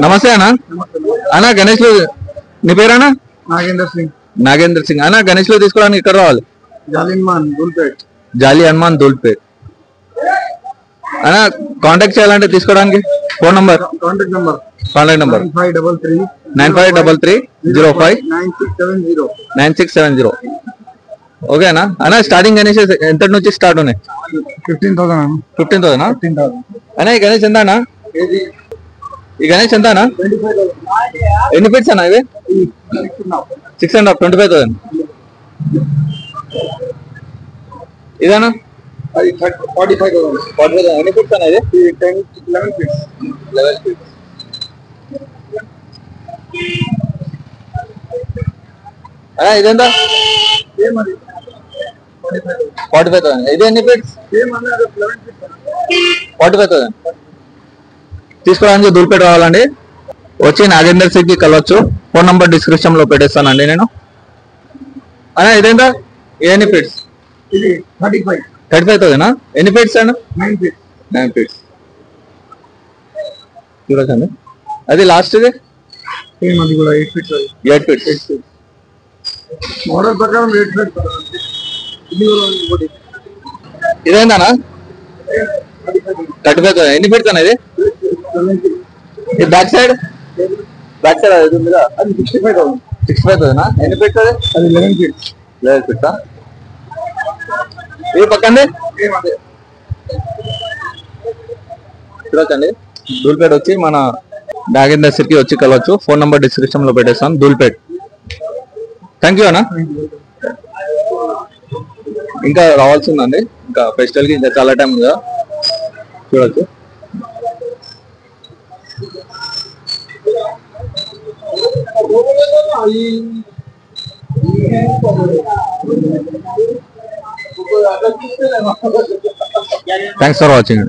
నమస్తే అన్న. అన్న గణేష్ లో నీ పేరేనా? నాగేందర్ సింగ్. నాగేంద్ర సింగ్. అన్న గణేష్ లో తీసుకోవడానికి ఇక్కడ రావాలి. జాలి హనుమాన్ దూల్పేట్. అన్న కాంటాక్ట్ చేయాలంటే తీసుకోవడానికి ఫోన్ నంబర్, కాంటాక్ట్ నంబర్ 9533059670. ఓకేనా అన్న? స్టార్టింగ్ గణేష్ ఎంత నుంచి స్టార్ట్ ఉన్నాయి? 15,000. అన్న ఈ గణేష్ ఎంత అన్న? ఈ గణేష్ ఎంత అన్న? ఎన్ని ఫీట్స్ అన్న ఇవి? 6.5, 25,000. ఇదేనా? 45,000. ఎన్ని ఫీట్స్ అన్న ఇది? 11 ఫీట్స్. ఇదెంత? 45,000. ఇది ఎన్ని ఫీట్స్? 45,000. తీసుకోవడానికి దూల్పేట రావాలండి. వచ్చి నాగేందర్ సింగ్ కి కలవచ్చు. ఫోన్ నంబర్ డిస్క్రిప్షన్ లో పెట్టేస్తానండి నేను. అన్నా ఇదేంటా? ఎన్ని ఫీట్స్? 35,000. ఎన్ని ఫీట్స్ అన్న? 9 ఫీట్స్. చూడొచ్చండి. అది లాస్ట్ ఇది 8 ఫీట్స్. మోడల్ ప్రకారం 8 ఫీట్స్. ఇదేందన్నా? 35,000. ఎన్ని ఫీట్స్ అన్న ఇది? బ్యాక్ సైడ్ అది ఉంది కదా, అది 65,000. ఎన్ని ఫీట్స్ అది? 11 ఫీట్స్. 11 ఫీట్స్. ఇది పక్కండి చూడొచ్చండి. దూల్పేట్ వచ్చి మన నాగేందర్ సింగ్ కి వచ్చి కలవచ్చు. ఫోన్ నంబర్ డిస్క్రిప్షన్ లో పెట్టేస్తాను. దూల్పేట్. థ్యాంక్ యూ అన్న. ఇంకా రావాల్సిందండి. ఇంకా ఫెస్టివల్ కి ఇంకా చాలా టైం ఉంది కదా, చూడొచ్చు. Thanks for watching.